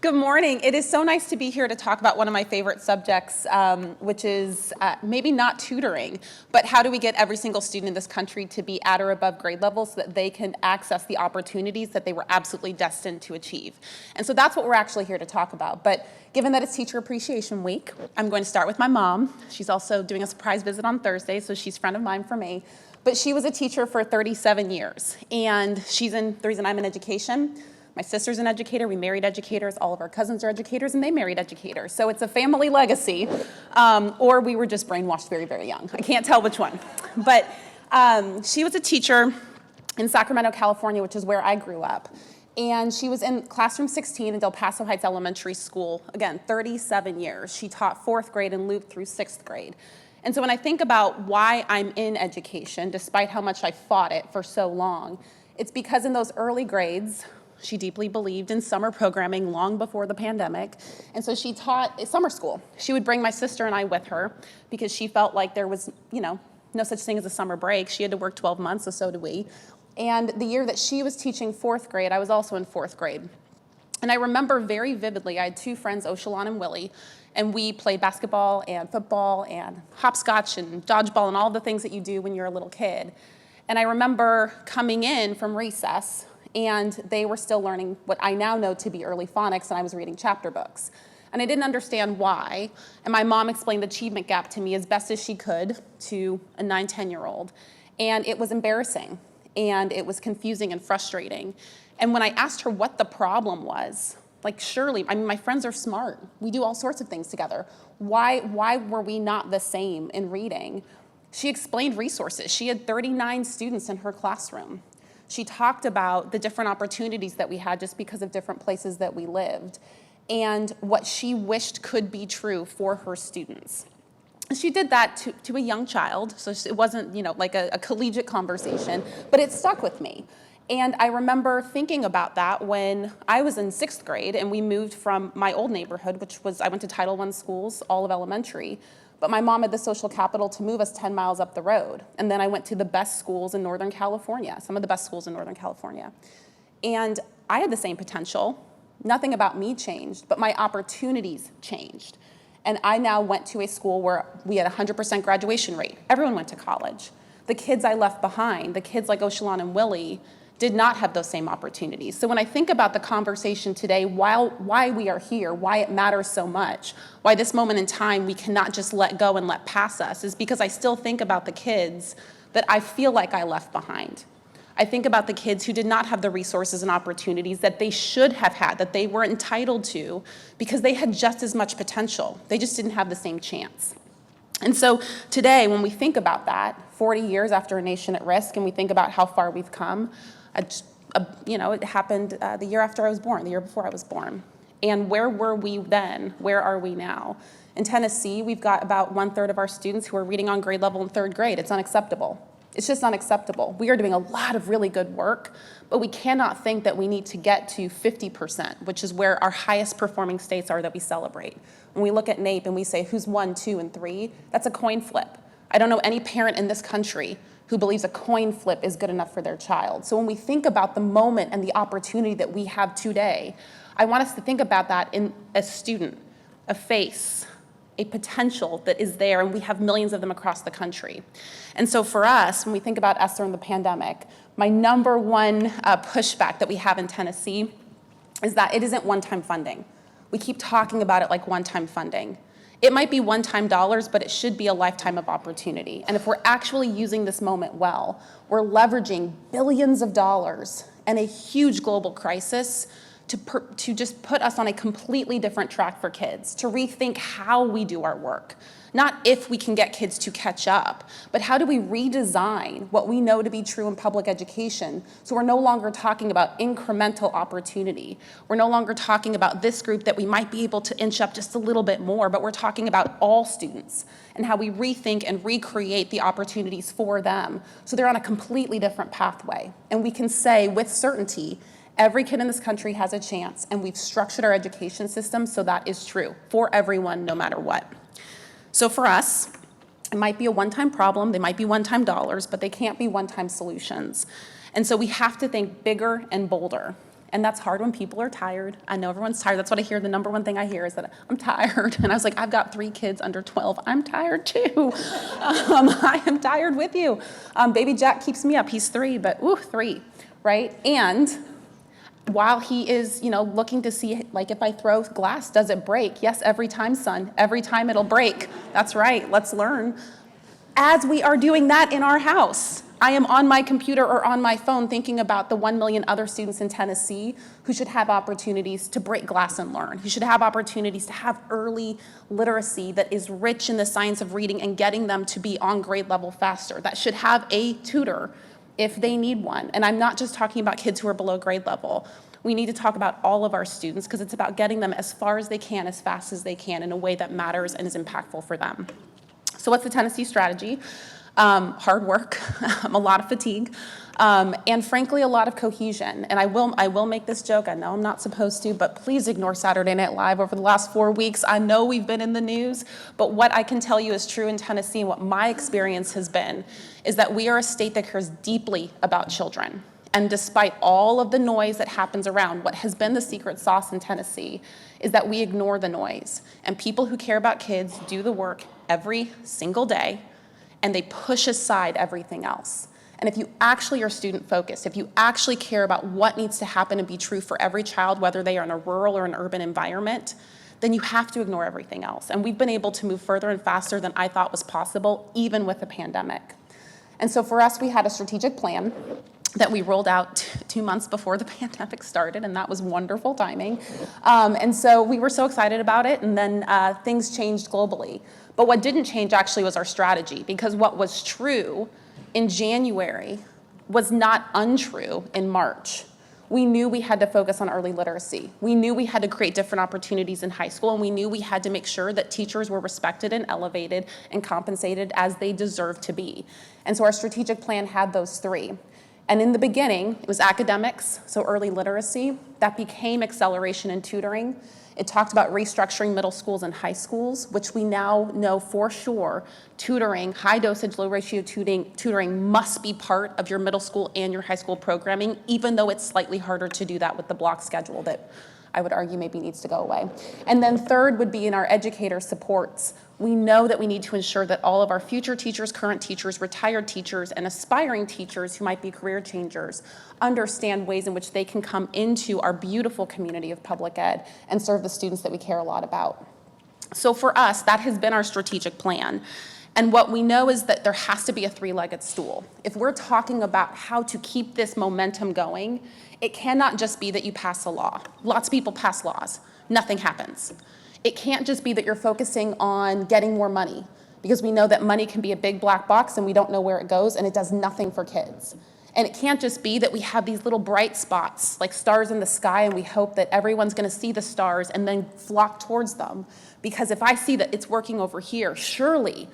Good morning. It is so nice to be here to talk about one of my favorite subjects, which is maybe not tutoring, but how do we get every single student in this country to be at or above grade level so that they can access the opportunities that they were absolutely destined to achieve. And so that's what we're actually here to talk about. But given that it's Teacher Appreciation Week, I'm going to start with my mom. She's also doing a surprise visit on Thursday, so she's a friend of mine for me. But she was a teacher for 37 years, and the reason I'm in education. My sister's an educator, we married educators, all of our cousins are educators, and they married educators. So it's a family legacy, or we were just brainwashed very, very young. I can't tell which one. But she was a teacher in Sacramento, California, which is where I grew up. And she was in classroom 16 in Del Paso Heights Elementary School. Again, 37 years. She taught 4th grade and looped through 6th grade. And so when I think about why I'm in education, despite how much I fought it for so long, it's because in those early grades, she deeply believed in summer programming long before the pandemic, and so she taught summer school. She would bring my sister and I with her because she felt like there was, no such thing as a summer break. She had to work 12 months, so did we. And the year that she was teaching 4th grade, I was also in 4th grade. And I remember very vividly, I had 2 friends, Oshalon and Willie, and we played basketball and football and hopscotch and dodgeball and all the things that you do when you're a little kid. And I remember coming in from recess, and they were still learning what I now know to be early phonics, and I was reading chapter books. And I didn't understand why, and my mom explained the achievement gap to me as best as she could to a 9, 10-year-old. And it was embarrassing, and it was confusing and frustrating. And when I asked her what the problem was, surely, my friends are smart. We do all sorts of things together. Why were we not the same in reading? She explained resources. She had 39 students in her classroom. She talked about the different opportunities that we had just because of different places that we lived and what she wished could be true for her students. She did that to a young child, so it wasn't, like a collegiate conversation, but it stuck with me. And I remember thinking about that when I was in 6th grade and we moved from my old neighborhood, which was, I went to Title I schools, all of elementary, but my mom had the social capital to move us 10 miles up the road. And then I went to the best schools in Northern California, some of the best schools in Northern California. And I had the same potential. Nothing about me changed, but my opportunities changed. And I now went to a school where we had a 100% graduation rate. Everyone went to college. The kids I left behind, the kids like Oshalon and Willie, did not have those same opportunities. So when I think about the conversation today, why we are here, why it matters so much, why this moment in time we cannot just let go and let pass us, is because I still think about the kids that I feel like I left behind. I think about the kids who did not have the resources and opportunities that they should have had, that they were entitled to, because they had just as much potential. They just didn't have the same chance. And so today, when we think about that, 40 years after A Nation at Risk, and we think about how far we've come, it happened the year after I was born, the year before I was born. And where were we then? Where are we now? In Tennessee, we've got about 1/3 of our students who are reading on grade level in 3rd grade. It's unacceptable. It's just unacceptable. We are doing a lot of really good work, but we cannot think that we need to get to 50%, which is where our highest performing states are that we celebrate. When we look at NAEP and we say who's 1, 2, and 3, that's a coin flip. I don't know any parent in this country who believes a coin flip is good enough for their child. So when we think about the moment and the opportunity that we have today, I want us to think about that in a student, a face, a potential that is there, and we have millions of them across the country. And so for us, when we think about ESSER and the pandemic, my number one pushback that we have in Tennessee is that it isn't one-time funding. We keep talking about it like one-time funding. It might be one-time dollars, but it should be a lifetime of opportunity. And if we're actually using this moment well, we're leveraging billions of dollars and a huge global crisis to just put us on a completely different track for kids, to rethink how we do our work. Not if we can get kids to catch up, but how do we redesign what we know to be true in public education so we're no longer talking about incremental opportunity. We're no longer talking about this group that we might be able to inch up just a little bit more, but we're talking about all students and how we rethink and recreate the opportunities for them so they're on a completely different pathway. And we can say with certainty, every kid in this country has a chance, and we've structured our education system so that is true for everyone, no matter what. So for us, it might be a one-time problem, they might be one-time dollars, but they can't be one-time solutions. And so we have to think bigger and bolder. And that's hard when people are tired. I know everyone's tired. That's what I hear. The number one thing I hear is that I'm tired. And I was like, I've got 3 kids under 12. I'm tired too. I am tired with you. Baby Jack keeps me up. He's 3, but 3, right? And while he is, looking to see, like, if I throw glass, does it break? Yes, every time, son. Every time it'll break. That's right. Let's learn. As we are doing that in our house, I am on my computer or on my phone thinking about the 1 million other students in Tennessee who should have opportunities to break glass and learn, who should have opportunities to have early literacy that is rich in the science of reading and getting them to be on grade level faster, that should have a tutor if they need one. And I'm not just talking about kids who are below grade level. We need to talk about all of our students because it's about getting them as far as they can, as fast as they can, in a way that matters and is impactful for them. So what's the Tennessee strategy? Hard work, a lot of fatigue, and frankly, a lot of cohesion. And I will make this joke. I know I'm not supposed to, but please ignore Saturday Night Live over the last 4 weeks. I know we've been in the news, but what I can tell you is true in Tennessee, and what my experience has been, is that we are a state that cares deeply about children. And despite all of the noise that happens around, what has been the secret sauce in Tennessee is that we ignore the noise. And people who care about kids do the work every single day, and they push aside everything else. And if you actually are student focused, if you actually care about what needs to happen and be true for every child, whether they are in a rural or an urban environment, then you have to ignore everything else. And we've been able to move further and faster than I thought was possible, even with the pandemic. And so for us, we had a strategic plan that we rolled out 2 months before the pandemic started, and that was wonderful timing. And so we were so excited about it, and then things changed globally. But what didn't change actually was our strategy, because what was true in January was not untrue in March. We knew we had to focus on early literacy. We knew we had to create different opportunities in high school, and we knew we had to make sure that teachers were respected and elevated and compensated as they deserve to be. And so our strategic plan had those 3. And in the beginning, it was academics, so early literacy. That became acceleration and tutoring. It talked about restructuring middle schools and high schools, which we now know for sure tutoring, high dosage, low ratio tutoring must be part of your middle school and your high school programming, even though it's slightly harder to do that with the block schedule that I would argue maybe needs to go away. And then third would be in our educator supports. We know that we need to ensure that all of our future teachers, current teachers, retired teachers, and aspiring teachers who might be career changers understand ways in which they can come into our beautiful community of public ed and serve the students that we care a lot about. So for us, that has been our strategic plan. And what we know is that there has to be a 3-legged stool. If we're talking about how to keep this momentum going, it cannot just be that you pass a law. Lots of people pass laws. Nothing happens. It can't just be that you're focusing on getting more money, because we know that money can be a big black box and we don't know where it goes, and it does nothing for kids. And it can't just be that we have these little bright spots, like stars in the sky, and we hope that everyone's gonna see the stars and then flock towards them. Because if I see that it's working over here, surely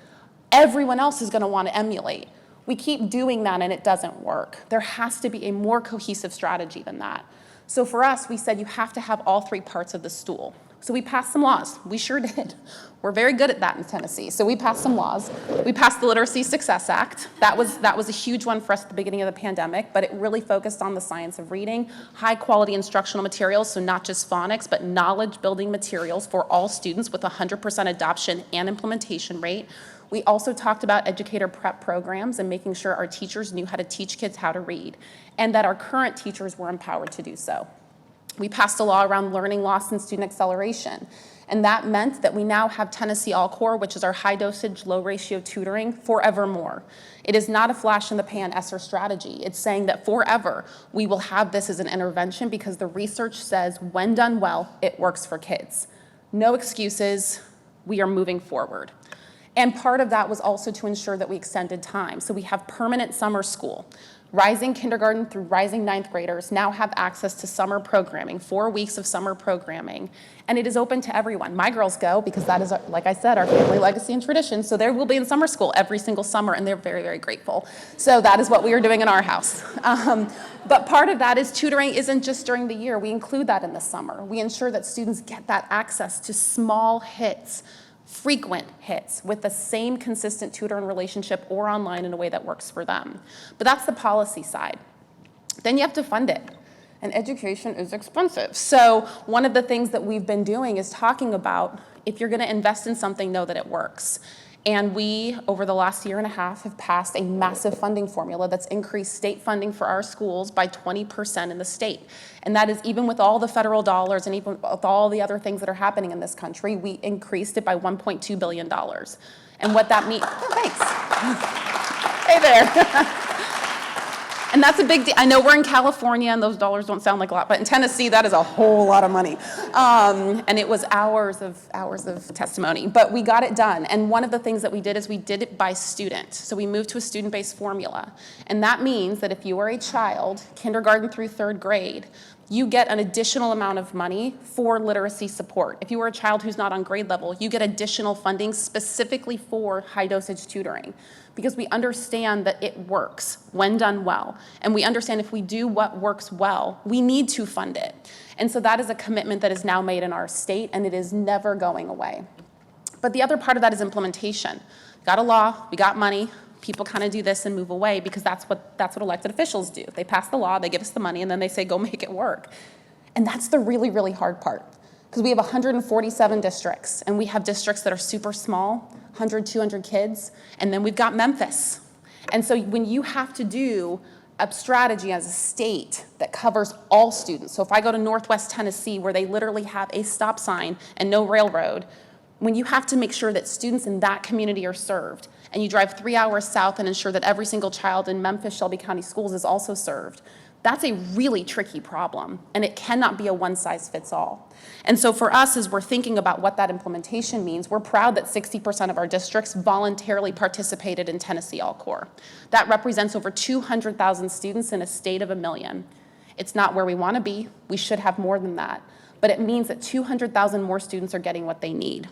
everyone else is gonna wanna emulate. We keep doing that and it doesn't work. There has to be a more cohesive strategy than that. So for us, we said you have to have all 3 parts of the stool. So we passed some laws. We sure did. We're very good at that in Tennessee. So we passed some laws. We passed the Literacy Success Act. That was a huge one for us at the beginning of the pandemic, but it really focused on the science of reading, high quality instructional materials, so not just phonics, but knowledge building materials for all students with 100% adoption and implementation rate. We also talked about educator prep programs and making sure our teachers knew how to teach kids how to read, and that our current teachers were empowered to do so. We passed a law around learning loss and student acceleration, and that meant that we now have Tennessee All Core, which is our high dosage, low ratio tutoring forevermore. It is not a flash in the pan ESSER strategy. It's saying that forever we will have this as an intervention because the research says when done well, it works for kids. No excuses, we are moving forward. And part of that was also to ensure that we extended time. So we have permanent summer school. Rising kindergarten through rising 9th graders now have access to summer programming, 4 weeks of summer programming, and it is open to everyone. My girls go because that is, like I said, our family legacy and tradition, so they will be in summer school every single summer, and they're very, very grateful. So that is what we are doing in our house. But part of that is tutoring isn't just during the year. We include that in the summer. We ensure that students get that access to small hits, frequent hits with the same consistent tutor and relationship or online in a way that works for them. But that's the policy side. Then you have to fund it. And education is expensive. So one of the things that we've been doing is talking about, if you're going to invest in something, know that it works. And we, over the last year and a half, have passed a massive funding formula that's increased state funding for our schools by 20% in the state. And that is even with all the federal dollars and even with all the other things that are happening in this country, we increased it by $1.2 billion. And what that means, thanks. Hey there. And that's a big deal. I know we're in California and those dollars don't sound like a lot, but in Tennessee, that is a whole lot of money. And it was hours of testimony, but we got it done. And one of the things that we did is we did it by student. So we moved to a student-based formula. And that means that if you are a child, kindergarten through third grade, you get an additional amount of money for literacy support. If you are a child who's not on grade level, you get additional funding specifically for high dosage tutoring, because we understand that it works when done well. And we understand if we do what works well, we need to fund it. And so that is a commitment that is now made in our state, and it is never going away. But the other part of that is implementation. We got a law, we got money, people kind of do this and move away because that's what elected officials do. They pass the law, they give us the money, and then they say, go make it work. And that's the really, really hard part, because we have 147 districts, and we have districts that are super small, 100, 200 kids, and then we've got Memphis. And so when you have to do a strategy as a state that covers all students, so if I go to Northwest Tennessee where they literally have a stop sign and no railroad, when you have to make sure that students in that community are served, and you drive 3 hours south and ensure that every single child in Memphis Shelby County Schools is also served, that's a really tricky problem, and it cannot be a one-size-fits-all. And so for us, as we're thinking about what that implementation means, we're proud that 60% of our districts voluntarily participated in Tennessee All-Core. That represents over 200,000 students in a state of 1 million. It's not where we want to be. We should have more than that. But it means that 200,000 more students are getting what they need.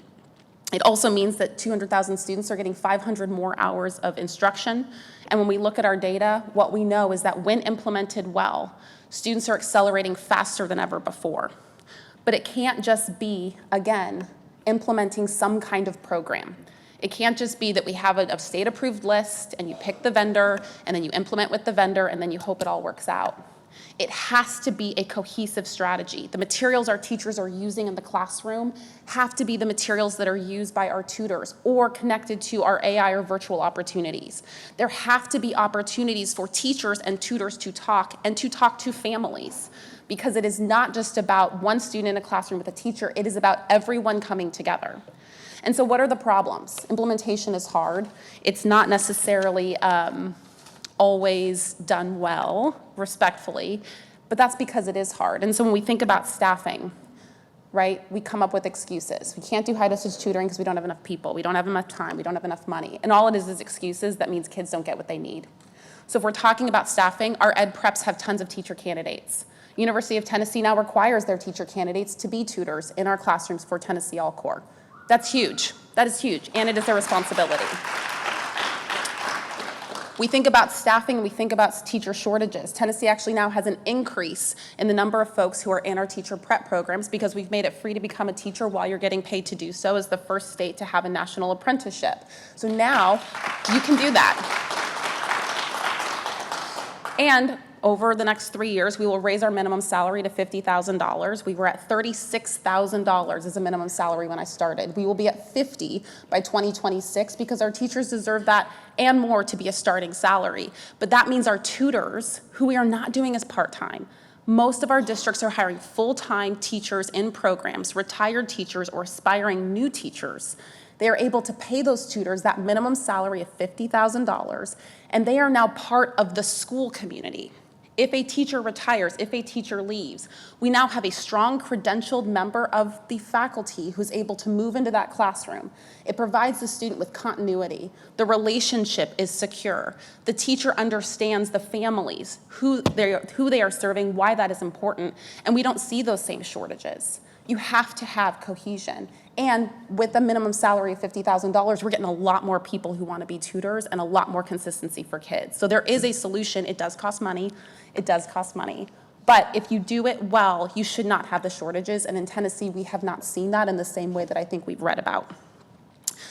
It also means that 200,000 students are getting 500 more hours of instruction. And when we look at our data, what we know is that when implemented well, students are accelerating faster than ever before. But it can't just be, again, implementing some kind of program. It can't just be that we have a state-approved list and you pick the vendor and then you implement with the vendor and then you hope it all works out. It has to be a cohesive strategy. The materials our teachers are using in the classroom have to be the materials that are used by our tutors or connected to our AI or virtual opportunities. There have to be opportunities for teachers and tutors to talk and to talk to families, because it is not just about one student in a classroom with a teacher, it is about everyone coming together. And so what are the problems? Implementation is hard. It's not necessarily always done well, respectfully, but that's because it is hard. And so when we think about staffing, right, we come up with excuses. We can't do high dosage tutoring because we don't have enough people. We don't have enough time. We don't have enough money. And all it is excuses. That means kids don't get what they need. So if we're talking about staffing, our ed preps have tons of teacher candidates. University of Tennessee now requires their teacher candidates to be tutors in our classrooms for Tennessee All-Core. That's huge. That is huge, and it is their responsibility. We think about staffing, we think about teacher shortages. Tennessee actually now has an increase in the number of folks who are in our teacher prep programs because we've made it free to become a teacher while you're getting paid to do so, as the first state to have a national apprenticeship. So now you can do that. And over the next 3 years, we will raise our minimum salary to $50,000. We were at $36,000 as a minimum salary when I started. We will be at $50,000 by 2026 because our teachers deserve that and more to be a starting salary. But that means our tutors, who we are not doing as part-time, most of our districts are hiring full-time teachers in programs, retired teachers or aspiring new teachers. They are able to pay those tutors that minimum salary of $50,000, and they are now part of the school community. If a teacher retires, if a teacher leaves, we now have a strong credentialed member of the faculty who's able to move into that classroom. It provides the student with continuity. The relationship is secure. The teacher understands the families, who they are serving, why that is important, and we don't see those same shortages. You have to have cohesion. And with a minimum salary of $50,000, we're getting a lot more people who want to be tutors and a lot more consistency for kids. So there is a solution. It does cost money. It does cost money. But if you do it well, you should not have the shortages. And in Tennessee, we have not seen that in the same way that I think we've read about.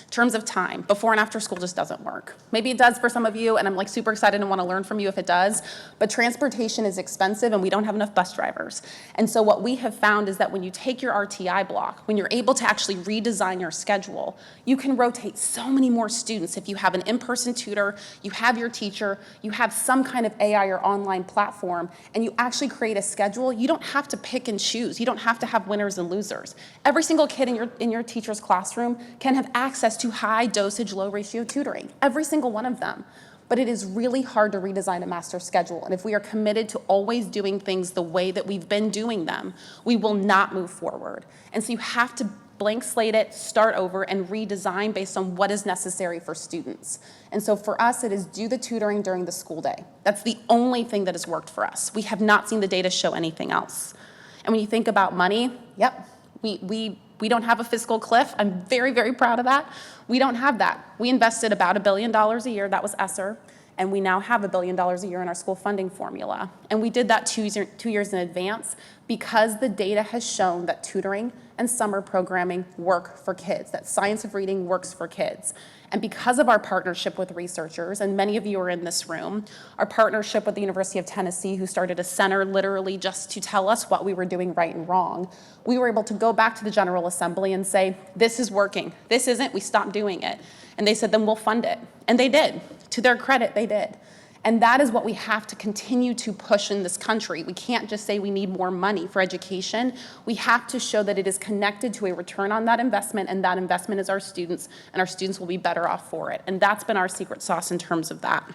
In terms of time, before and after school just doesn't work. Maybe it does for some of you, and I'm like super excited and want to learn from you if it does, but transportation is expensive and we don't have enough bus drivers. And so what we have found is that when you take your RTI block, when you're able to actually redesign your schedule, you can rotate so many more students. If you have an in-person tutor, you have your teacher, you have some kind of AI or online platform, and you actually create a schedule, you don't have to pick and choose. You don't have to have winners and losers. Every single kid in your teacher's classroom can have access to high dosage, low ratio tutoring, every single one of them. But it is really hard to redesign a master schedule. And if we are committed to always doing things the way that we've been doing them, we will not move forward. And so you have to blank slate it, start over, and redesign based on what is necessary for students. And so for us, it is do the tutoring during the school day. That's the only thing that has worked for us. We have not seen the data show anything else. And when you think about money, yep, we don't have a fiscal cliff. I'm very, very proud of that. We don't have that. We invested about $1 billion a year, that was ESSER, and we now have $1 billion a year in our school funding formula. And we did that 2 years in advance because the data has shown that tutoring and summer programming work for kids, that science of reading works for kids. And because of our partnership with researchers, and many of you are in this room, our partnership with the University of Tennessee, who started a center literally just to tell us what we were doing right and wrong, we were able to go back to the General Assembly and say, this is working, this isn't, we stopped doing it. And they said, then we'll fund it. And they did. To their credit, they did. And that is what we have to continue to push in this country. We can't just say we need more money for education. We have to show that it is connected to a return on that investment, and that investment is our students, and our students will be better off for it. And that's been our secret sauce in terms of that.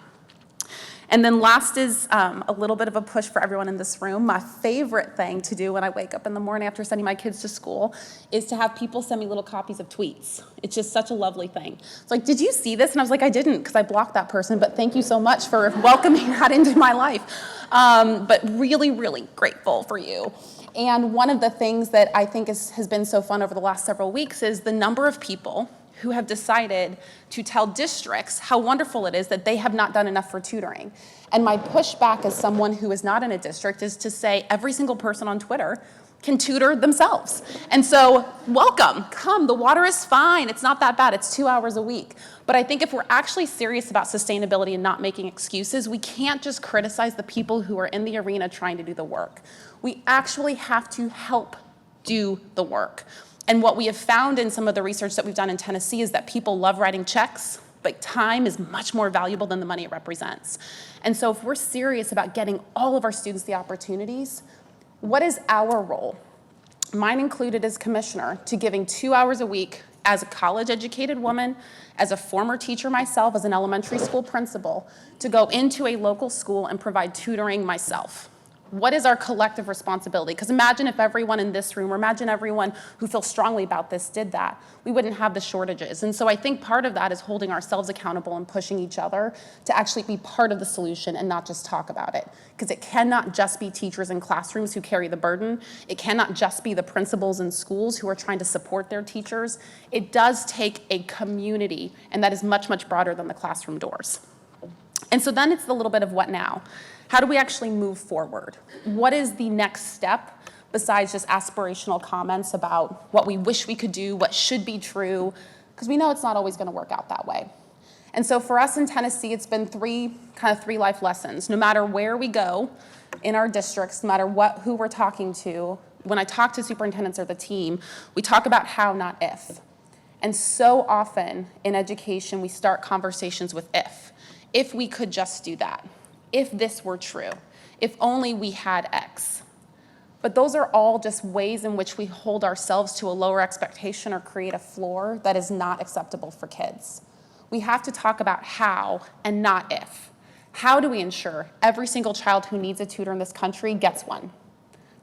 And then last is a little bit of a push for everyone in this room. My favorite thing to do when I wake up in the morning after sending my kids to school is to have people send me little copies of tweets. It's just such a lovely thing. It's like, did you see this? And I was like, I didn't, because I blocked that person, but thank you so much for welcoming that into my life. But really, really grateful for you. And one of the things that I think has been so fun over the last several weeks is the number of people who have decided to tell districts how wonderful it is that they have not done enough for tutoring. And my pushback as someone who is not in a district is to say every single person on Twitter can tutor themselves. And so welcome, come, the water is fine, it's not that bad, it's 2 hours a week. But I think if we're actually serious about sustainability and not making excuses, we can't just criticize the people who are in the arena trying to do the work. We actually have to help do the work. And what we have found in some of the research that we've done in Tennessee is that people love writing checks, but time is much more valuable than the money it represents. And so if we're serious about getting all of our students the opportunities, what is our role? Mine included as commissioner to giving 2 hours a week as a college-educated woman, as a former teacher myself, as an elementary school principal, to go into a local school and provide tutoring myself. What is our collective responsibility? Because imagine if everyone in this room, or imagine everyone who feels strongly about this did that, we wouldn't have the shortages. And so I think part of that is holding ourselves accountable and pushing each other to actually be part of the solution and not just talk about it. Because it cannot just be teachers in classrooms who carry the burden. It cannot just be the principals in schools who are trying to support their teachers. It does take a community, and that is much, much broader than the classroom doors. And so then it's a little bit of what now? How do we actually move forward? What is the next step besides just aspirational comments about what we wish we could do, what should be true? Because we know it's not always going to work out that way. And so for us in Tennessee, it's been three life lessons. No matter where we go in our districts, no matter who we're talking to, when I talk to superintendents or the team, we talk about how, not if. And so often in education, we start conversations with if. If we could just do that. If this were true, if only we had X. But those are all just ways in which we hold ourselves to a lower expectation or create a floor that is not acceptable for kids. We have to talk about how and not if. How do we ensure every single child who needs a tutor in this country gets one?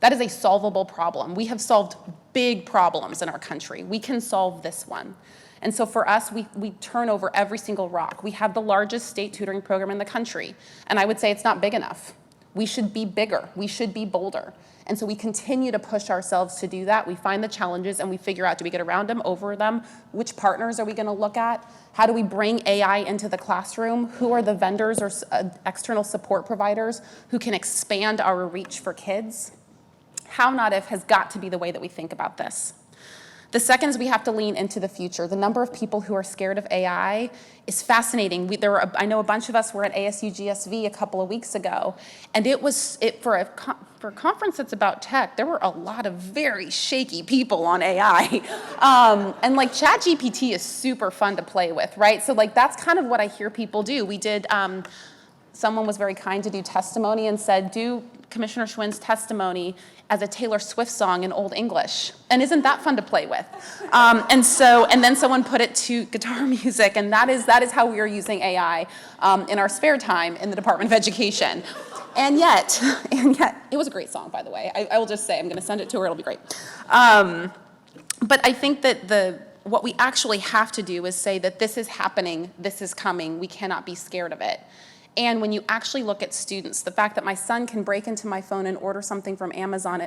That is a solvable problem. We have solved big problems in our country. We can solve this one. And so for us, we turn over every single rock. We have the largest state tutoring program in the country. And I would say it's not big enough. We should be bigger. We should be bolder. And so we continue to push ourselves to do that. We find the challenges and we figure out, do we get around them, over them? Which partners are we going to look at? How do we bring AI into the classroom? Who are the vendors or external support providers who can expand our reach for kids? How, not if, has got to be the way that we think about this. The second is we have to lean into the future. The number of people who are scared of AI is fascinating. I know a bunch of us were at ASU GSV a couple of weeks ago, and for a conference that's about tech, there were a lot of very shaky people on AI. And like ChatGPT is super fun to play with, right? So like that's kind of what I hear people do. We did, someone was very kind to do testimony and said, do Commissioner Schwinn's testimony as a Taylor Swift song in Old English. And isn't that fun to play with? And then someone put it to guitar music, and that is how we are using AI in our spare time in the Department of Education. And yet, it was a great song, by the way. I will just say, I'm gonna send it to her, it'll be great. But I think that what we actually have to do is say that this is happening, this is coming, we cannot be scared of it. And when you actually look at students, the fact that my son can break into my phone and order something from Amazon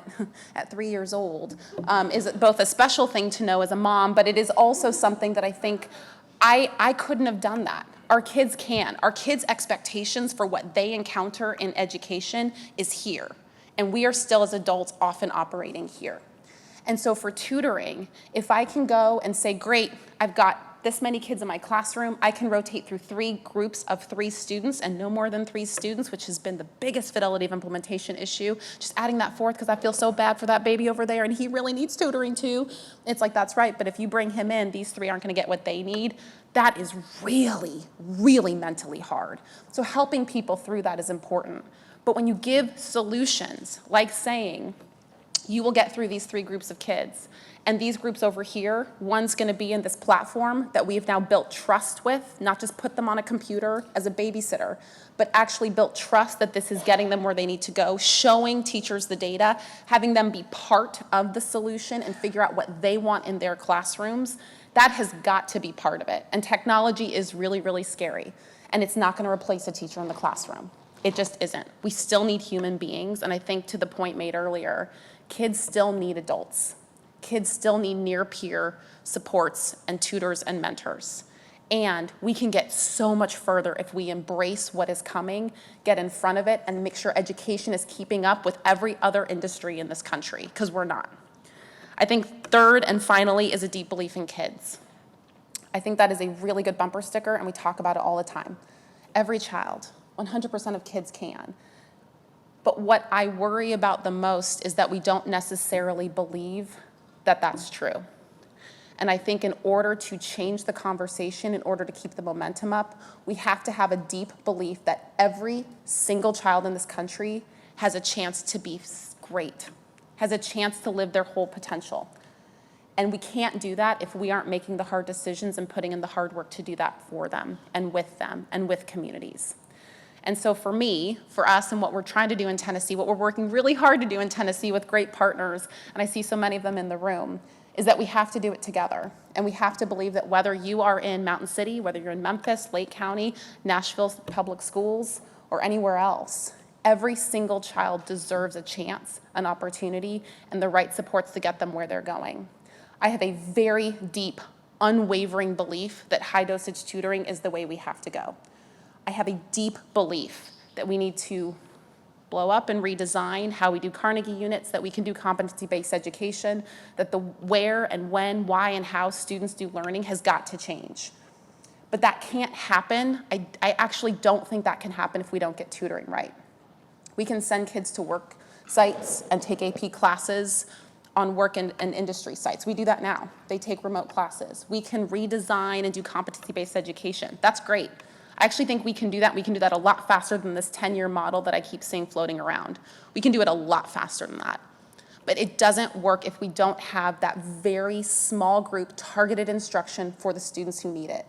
at 3 years old is both a special thing to know as a mom, but it is also something that I think I couldn't have done that. Our kids can. Our kids' expectations for what they encounter in education is here. And we are still, as adults, often operating here. And so for tutoring, if I can go and say, great, I've got this many kids in my classroom, I can rotate through 3 groups of 3 students and no more than 3 students, which has been the biggest fidelity of implementation issue. Just adding that forth because I feel so bad for that baby over there and he really needs tutoring too. It's like, that's right, but if you bring him in, these 3 aren't gonna get what they need. That is really, really mentally hard. So helping people through that is important. But when you give solutions, like saying, you will get through these 3 groups of kids. And these groups over here, one's gonna be in this platform that we've now built trust with, not just put them on a computer as a babysitter, but actually built trust that this is getting them where they need to go, showing teachers the data, having them be part of the solution and figure out what they want in their classrooms. That has got to be part of it. And technology is really, really scary. And it's not gonna replace a teacher in the classroom. It just isn't. We still need human beings. And I think to the point made earlier, kids still need adults. Kids still need near-peer supports and tutors and mentors. And we can get so much further if we embrace what is coming, get in front of it, and make sure education is keeping up with every other industry in this country, because we're not. I think third and finally is a deep belief in kids. I think that is a really good bumper sticker, and we talk about it all the time. Every child, 100% of kids can. But what I worry about the most is that we don't necessarily believe that that's true. And I think in order to change the conversation, in order to keep the momentum up, we have to have a deep belief that every single child in this country has a chance to be great, has a chance to live their whole potential. And we can't do that if we aren't making the hard decisions and putting in the hard work to do that for them and with communities. And so for me, for us, and what we're trying to do in Tennessee, what we're working really hard to do in Tennessee with great partners, and I see so many of them in the room, is that we have to do it together. And we have to believe that whether you are in Mountain City, whether you're in Memphis, Lake County, Nashville Public Schools, or anywhere else, every single child deserves a chance, an opportunity, and the right supports to get them where they're going. I have a very deep, unwavering belief that high-dosage tutoring is the way we have to go. I have a deep belief that we need to blow up and redesign how we do Carnegie units, that we can do competency-based education, that the where and when, why, and how students do learning has got to change. But that can't happen. I actually don't think that can happen if we don't get tutoring right. We can send kids to work sites and take AP classes on work and industry sites. We do that now. They take remote classes. We can redesign and do competency-based education. That's great. I actually think we can do that. We can do that a lot faster than this 10-year model that I keep seeing floating around. We can do it a lot faster than that. But it doesn't work if we don't have that very small group targeted instruction for the students who need it.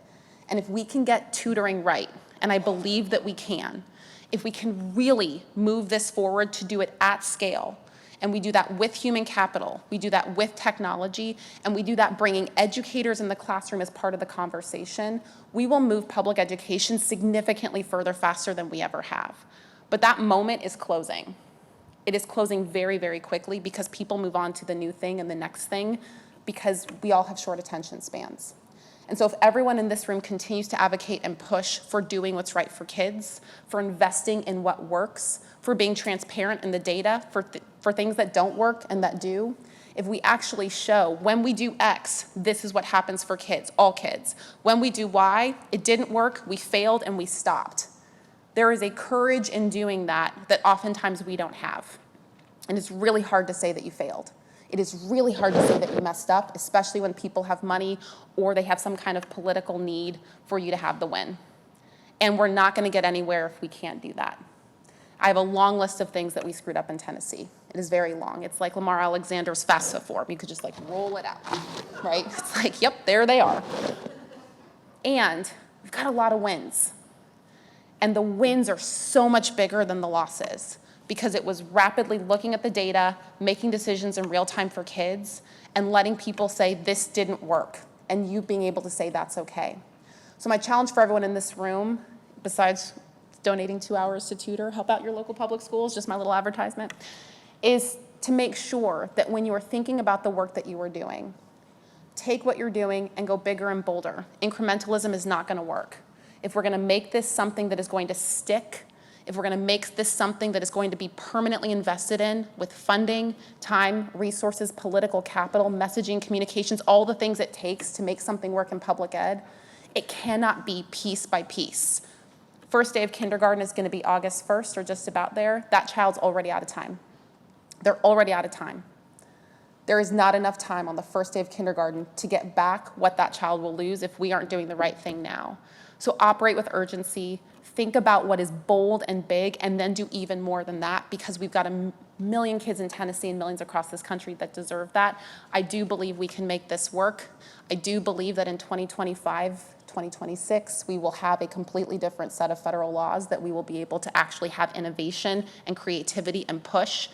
And if we can get tutoring right, and I believe that we can, if we can really move this forward to do it at scale, and we do that with human capital, we do that with technology, and we do that bringing educators in the classroom as part of the conversation, we will move public education significantly further faster than we ever have. But that moment is closing. It is closing very, very quickly because people move on to the new thing and the next thing because we all have short attention spans. And so if everyone in this room continues to advocate and push for doing what's right for kids, for investing in what works, for being transparent in the data, for things that don't work and that do, If we actually show when we do X, this is what happens for kids, all kids. When we do Y, it didn't work, we failed, and we stopped. There is a courage in doing that that oftentimes we don't have. And it's really hard to say that you failed. It is really hard to say that you messed up, especially when people have money or they have some kind of political need for you to have the win. And we're not going to get anywhere if we can't do that. I have a long list of things that we screwed up in Tennessee. It is very long. It's like Lamar Alexander's FAFSA form. You could just like roll it out, right? It's like, yep, there they are. And we've got a lot of wins. And the wins are so much bigger than the losses because it was rapidly looking at the data, making decisions in real time for kids, and letting people say this didn't work, and you being able to say that's okay. So my challenge for everyone in this room, besides donating 2 hours to tutor, help out your local public schools, just my little advertisement, is to make sure that when you are thinking about the work that you are doing, take what you're doing and go bigger and bolder. Incrementalism is not going to work. If we're going to make this something that is going to stick, if we're going to make this something that is going to be permanently invested in with funding, time, resources, political capital, messaging, communications, all the things it takes to make something work in public ed, it cannot be piece by piece. First day of kindergarten is going to be August 1st or just about there. That child's already out of time. They're already out of time. There is not enough time on the first day of kindergarten to get back what that child will lose if we aren't doing the right thing now. So operate with urgency, think about what is bold and big, and then do even more than that because we've got a million kids in Tennessee and millions across this country that deserve that. I do believe we can make this work. I do believe that in 2025, 2026, we will have a completely different set of federal laws that we will be able to actually have innovation and creativity and push,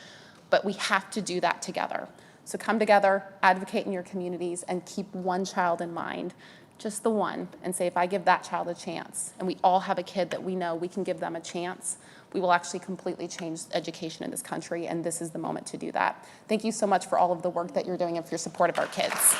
but we have to do that together. So come together, advocate in your communities, and keep one child in mind, just the one, and say, if I give that child a chance, and we all have a kid that we know we can give them a chance, we will actually completely change education in this country, and this is the moment to do that. Thank you so much for all of the work that you're doing and for your support of our kids.